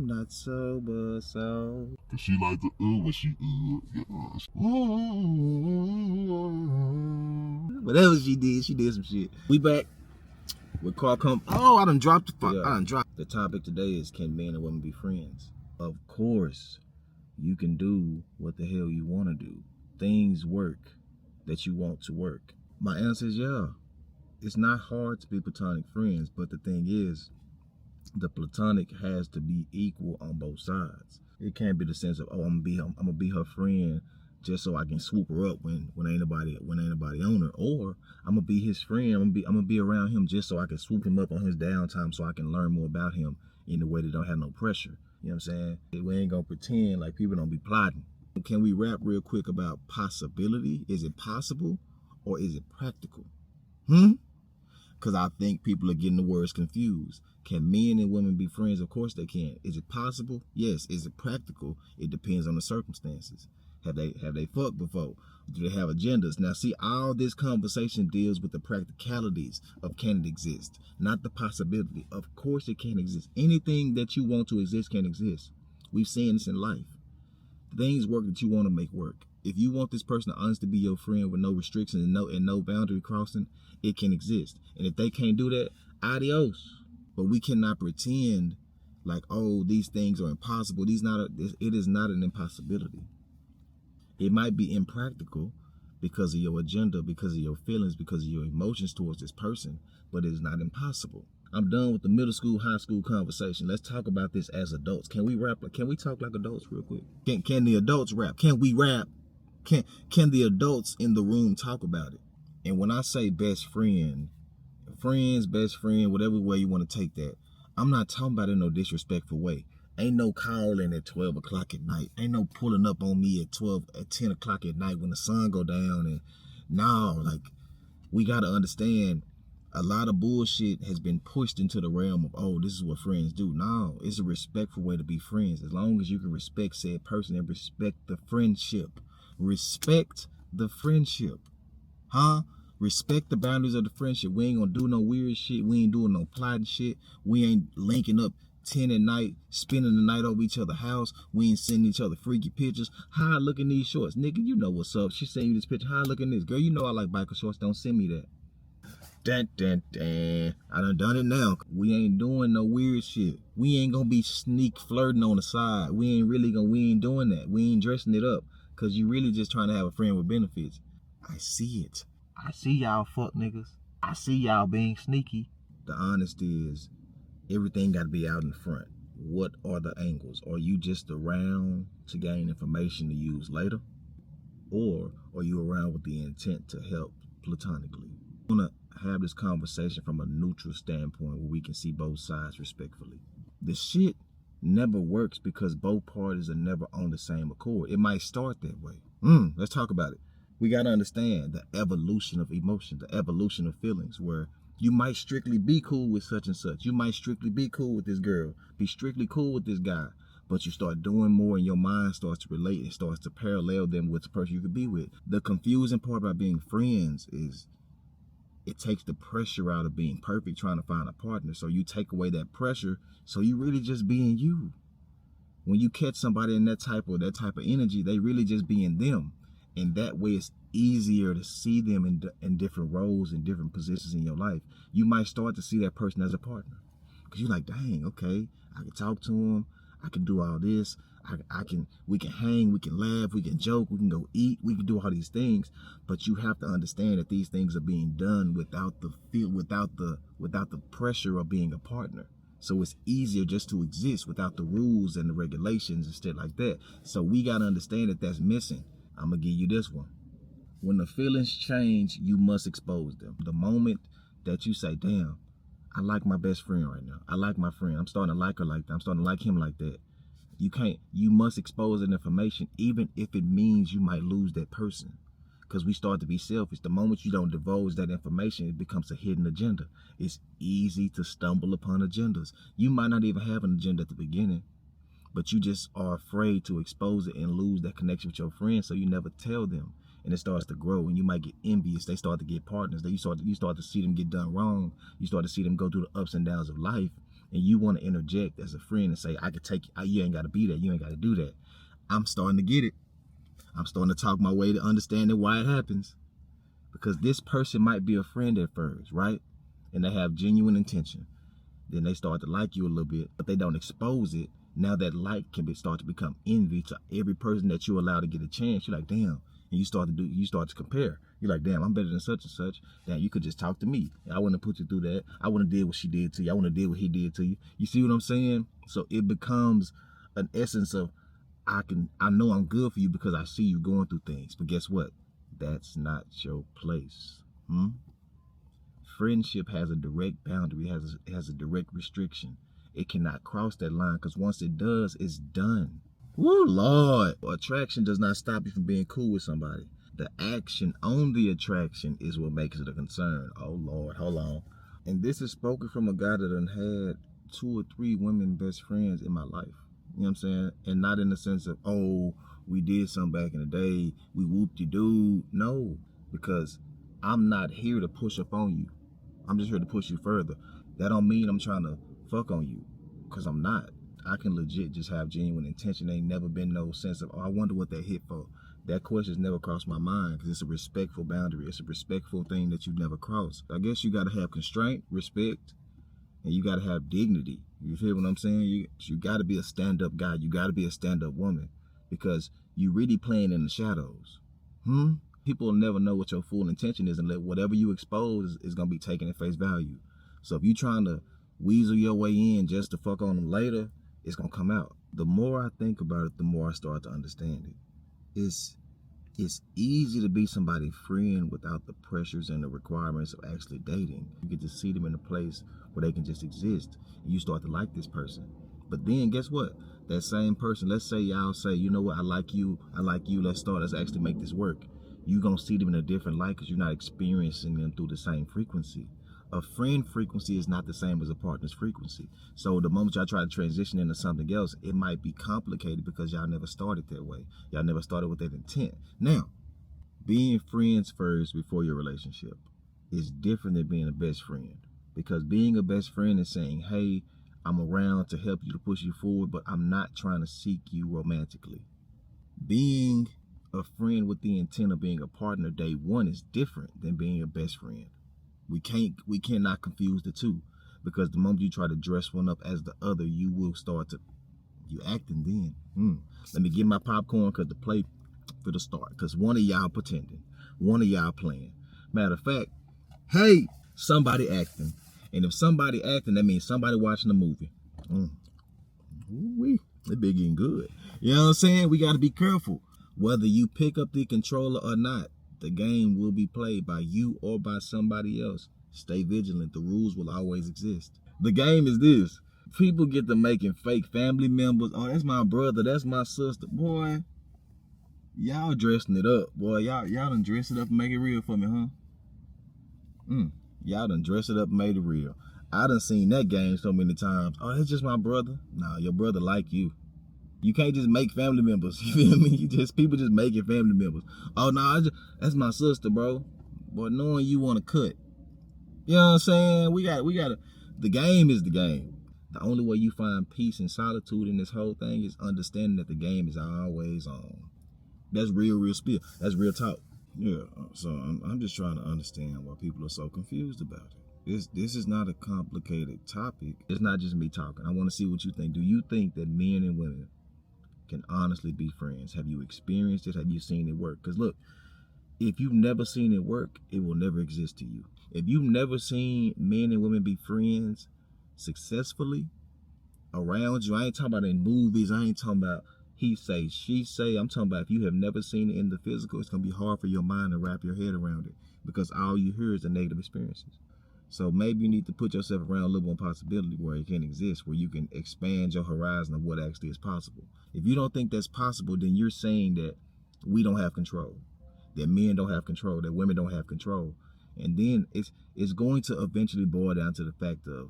not sober, so. Cause she like to when she yes. Whatever she did some shit. We back with Car Comp. Oh, I done dropped the fuck. I done dropped. The topic today is, can men and women be friends? Of course, you can do what the hell you want to do. Things work that you want to work. My answer is yeah. It's not hard to be platonic friends, but the thing is, the platonic has to be equal on both sides. It can't be the sense of, oh, I'm gonna be her friend just so I can swoop her up when ain't nobody on her, or I'm gonna be his friend. I'm gonna be around him just so I can swoop him up on his downtime so I can learn more about him in a way that don't have no pressure. You know what I'm saying? We ain't gonna pretend like people don't be plotting. Can we rap real quick about possibility? Is it possible or is it practical? Because I think people are getting the words confused. Can men and women be friends? Of course they can. Is it possible? Yes. Is it practical? It depends on the circumstances. Have they fucked before? Do they have agendas? Now see, all this conversation deals with the practicalities of can it exist, not the possibility. Of course it can exist. Anything that you want to exist can exist. We've seen this in life. Things work that you want to make work. If you want this person to honestly be your friend with no restrictions and no boundary crossing, it can exist. And if they can't do that, adios. But we cannot pretend like, oh, these things are impossible. It is not an impossibility. It might be impractical because of your agenda, because of your feelings, because of your emotions towards this person, but it is not impossible. I'm done with the middle school, high school conversation. Let's talk about this as adults. Can we rap? Can we talk like adults real quick? Can the adults rap? Can we rap? Can the adults in the room talk about it? And when I say best friend, best friend, whatever way you want to take that, I'm not talking about it in no disrespectful way. Ain't no calling at 12 o'clock at night. Ain't no pulling up on me at 10 o'clock at night when the sun go down. And no, like, we got to understand, a lot of bullshit has been pushed into the realm of, oh, this is what friends do. No, it's a respectful way to be friends. As long as you can respect said person and respect the friendship. Respect the friendship. Respect the boundaries of the friendship. We ain't gonna do no weird shit. We ain't doing no plotting shit. We ain't linking up 10 at night, spending the night over each other's house. We ain't sending each other freaky pictures. How I look in these shorts? Nigga, you know what's up. She sent you this picture. How I look in this? Girl, you know I like biker shorts. Don't send me that. I done it now. We ain't doing no weird shit. We ain't gonna be sneak flirting on the side. We ain't doing that. We ain't dressing it up. Cause you really just trying to have a friend with benefits. I see it. I see y'all fuck niggas. I see y'all being sneaky. The honesty is, everything gotta be out in front. What are the angles? Are you just around to gain information to use later? Or are you around with the intent to help platonically? I wanna have this conversation from a neutral standpoint where we can see both sides respectfully. The shit never works because both parties are never on the same accord. It might start that way. Let's talk about it. We got to understand the evolution of emotion, the evolution of feelings, where you might strictly be cool with such and such. You might strictly be cool with this girl, be strictly cool with this guy, but you start doing more and your mind starts to relate and starts to parallel them with the person you could be with. The confusing part about being friends is it takes the pressure out of being perfect, trying to find a partner. So you take away that pressure, so you really just being you. When you catch somebody in that type of energy, they really just being them. And that way it's easier to see them in different roles and different positions in your life. You might start to see that person as a partner. Because you're like, dang, okay, I can talk to him, I can do all this, we can hang, we can laugh, we can joke, we can go eat, we can do all these things. But you have to understand that these things are being done without the pressure of being a partner. So it's easier just to exist without the rules and the regulations and shit like that. So we got to understand that that's missing. I'm going to give you this one. When the feelings change, you must expose them. The moment that you say, damn, I like my best friend right now. I like my friend. I'm starting to like her like that. I'm starting to like him like that. You must expose that information, even if it means you might lose that person. Because we start to be selfish. The moment you don't divulge that information, it becomes a hidden agenda. It's easy to stumble upon agendas. You might not even have an agenda at the beginning, but you just are afraid to expose it and lose that connection with your friends, so you never tell them. And it starts to grow, and you might get envious. They start to get partners. You start to see them get done wrong. You start to see them go through the ups and downs of life, and you want to interject as a friend and say, I could take you ain't got to be that, you ain't got to do that. I'm starting to get it. I'm starting to talk my way to understanding why it happens. Because this person might be a friend at first, right? And they have genuine intention. Then they start to like you a little bit, but they don't expose it. Now that like can start to become envy to every person that you allow to get a chance. You're like, damn. And you start to compare. You're like, damn, I'm better than such and such. Damn, you could just talk to me. I wouldn't have put you through that. I wouldn't have did what she did to you. I wouldn't have did what he did to you. You see what I'm saying? So it becomes an essence of, I know I'm good for you because I see you going through things. But guess what? That's not your place. Friendship has a direct boundary, it has a direct restriction. It cannot cross that line, because once it does, it's done. Woo, Lord. Attraction does not stop you from being cool with somebody. The action on the attraction is what makes it a concern. Oh, Lord, hold on. And this is spoken from a guy that done had 2 or 3 women best friends in my life. You know what I'm saying? And not in the sense of, oh, we did something back in the day, we whoop-de-doo. No, because I'm not here to push up on you. I'm just here to push you further. That don't mean I'm trying to fuck on you, because I'm not. I can legit just have genuine intention. Ain't never been no sense of, oh, I wonder what that hit for. That question's never crossed my mind, because it's a respectful boundary. It's a respectful thing that you've never crossed. I guess you got to have constraint, respect, and you got to have dignity. You feel what I'm saying? You got to be a stand-up guy. You got to be a stand-up woman, because you really playing in the shadows. People will never know what your full intention is, and whatever you expose is going to be taken at face value. So if you're trying to weasel your way in just to fuck on them later, it's going to come out. The more I think about it, the more I start to understand it. It's easy to be somebody's friend without the pressures and the requirements of actually dating. You get to see them in a place where they can just exist, and you start to like this person. But then guess what? That same person, let's say y'all say, you know what, I like you, let's actually make this work. You're going to see them in a different light because you're not experiencing them through the same frequency. A friend frequency is not the same as a partner's frequency. So the moment y'all try to transition into something else, it might be complicated because y'all never started that way. Y'all never started with that intent. Now, being friends first before your relationship is different than being a best friend. Because being a best friend is saying, hey, I'm around to help you, to push you forward, but I'm not trying to seek you romantically. Being a friend with the intent of being a partner day one is different than being a best friend. We cannot confuse the two, because the moment you try to dress one up as the other, you will start to, you acting then. Let me get my popcorn, because the play for the start, because one of y'all pretending, one of y'all playing. Matter of fact, hey, somebody acting. And if somebody acting, that means somebody watching a movie. Ooh-wee, that big getting good. You know what I'm saying? We got to be careful. Whether you pick up the controller or not, the game will be played by you or by somebody else. Stay vigilant. The rules will always exist. The game is this. People get to making fake family members. Oh, that's my brother. That's my sister. Boy, y'all dressing it up. Boy, y'all done dress it up and make it real for me, huh? Y'all done dress it up and made it real. I done seen that game so many times. Oh, that's just my brother. Nah, your brother like you. You can't just make family members. You feel me? People just making family members. Oh no, that's my sister, bro. Boy, knowing you want to cut. You know what I'm saying? We got the game is the game. The only way you find peace and solitude in this whole thing is understanding that the game is always on. That's real spiel. That's real talk. Yeah. So I'm just trying to understand why people are so confused about it. This is not a complicated topic. It's not just me talking. I want to see what you think. Do you think that men and women can honestly be friends? Have you experienced it? Have you seen it work? Because look, if you've never seen it work, it will never exist to you. If you've never seen men and women be friends successfully around you, I ain't talking about in movies, I ain't talking about he say, she say, I'm talking about if you have never seen it in the physical, it's going to be hard for your mind to wrap your head around it, because all you hear is the negative experiences. So maybe you need to put yourself around a little more possibility where it can exist, where you can expand your horizon of what actually is possible. If you don't think that's possible, then you're saying that we don't have control, that men don't have control, that women don't have control. And then it's going to eventually boil down to the fact of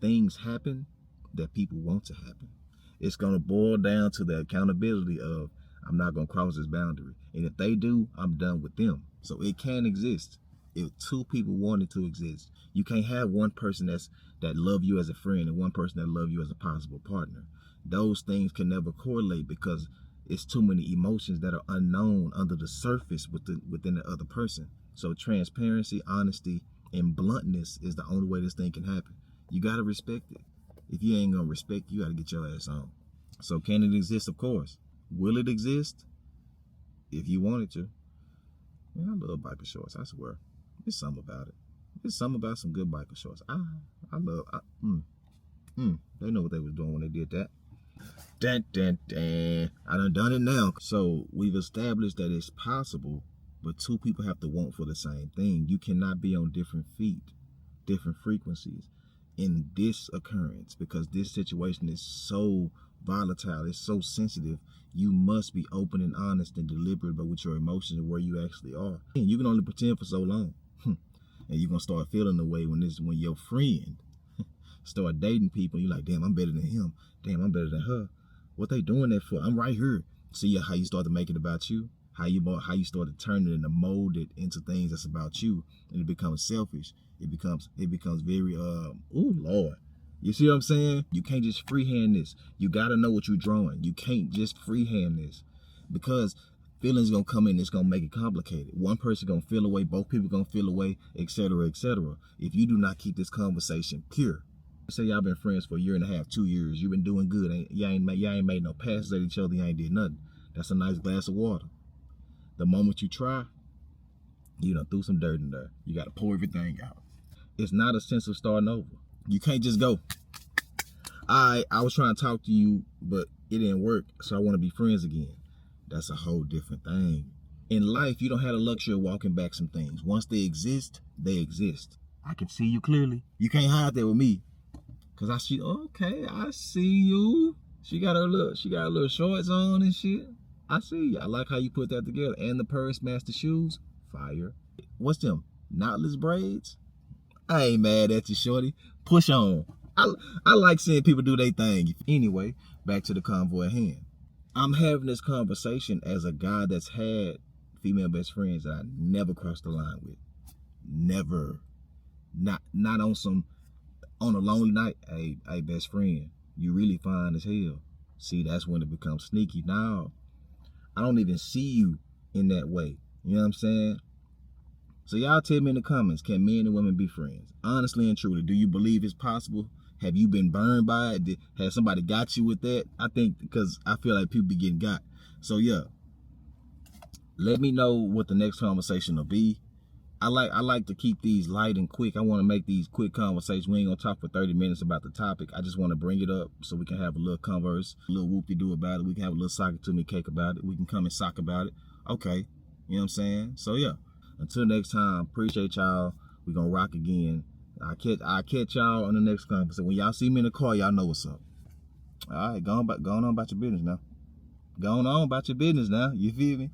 things happen that people want to happen. It's going to boil down to the accountability of, I'm not going to cross this boundary. And if they do, I'm done with them. So it can exist. if two people wanted to exist. You can't have one person that love you as a friend and one person that love you as a possible partner. Those things can never correlate because it's too many emotions that are unknown under the surface within the other person. So transparency, honesty, and bluntness is the only way this thing can happen. You gotta respect it. If you ain't gonna respect, you gotta get your ass on. So can it exist? Of course. Will it exist? If you wanted to. Man, I love biker shorts, I swear. There's something about it. There's something about some good biker shorts. They know what they was doing when they did that. I done it now. So we've established that it's possible, but two people have to want for the same thing. You cannot be on different feet, different frequencies in this occurrence because this situation is so volatile, it's so sensitive. You must be open and honest and deliberate about with your emotions and where you actually are. And you can only pretend for so long. And you're gonna start feeling the way when your friend start dating people, you're like, damn, I'm better than him. Damn, I'm better than her. What they doing that for? I'm right here. See how you start to make it about you? How you start to turn it and mold it into things that's about you, and it becomes selfish. It becomes very ooh Lord. You see what I'm saying? You can't just freehand this. You gotta know what you're drawing. You can't just freehand this because feelings gonna come in. It's gonna make it complicated. One person gonna feel away. Both people gonna feel away, etc., etc. If you do not keep this conversation pure. Say y'all been friends for 1.5 years, 2 years. You been doing good. Y'all ain't made no passes at each other. You ain't did nothing. That's a nice glass of water. The moment you try, you done threw some dirt in there. You got to pour everything out. It's not a sense of starting over. You can't just go, I was trying to talk to you, but it didn't work, so I want to be friends again. That's a whole different thing. In life, you don't have the luxury of walking back some things. Once they exist, they exist. I can see you clearly. You can't hide that with me. Cause I see, okay, I see you. She got her little shorts on and shit. I see you. I like how you put that together. And the purse match the shoes. Fire. What's them? Knotless braids? I ain't mad at you, shorty. Push on. I like seeing people do their thing. Anyway, back to the convoy at hand. I'm having this conversation as a guy that's had female best friends that I never crossed the line with. Never. Not on a lonely night. Hey, best friend, you really fine as hell. See, that's when it becomes sneaky. Now, I don't even see you in that way. You know what I'm saying? So y'all tell me in the comments, can men and women be friends? Honestly and truly, do you believe it's possible? Have you been burned by it? Has somebody got you with that? I think because I feel like people be getting got. So yeah, let me know what the next conversation will be. I like to keep these light and quick. I want to make these quick conversations. We ain't gonna talk for 30 minutes about the topic. I just want to bring it up so we can have a little converse, a little whoop-de-doo about it. We can have a little sock-it-to-me cake about it. We can come and sock about it. Okay, you know what I'm saying? So yeah, until next time, appreciate y'all. We gonna rock again. I'll catch y'all on the next conversation. When y'all see me in the car, y'all know what's up. All right, go on about your business now. Going on about your business now. You feel me?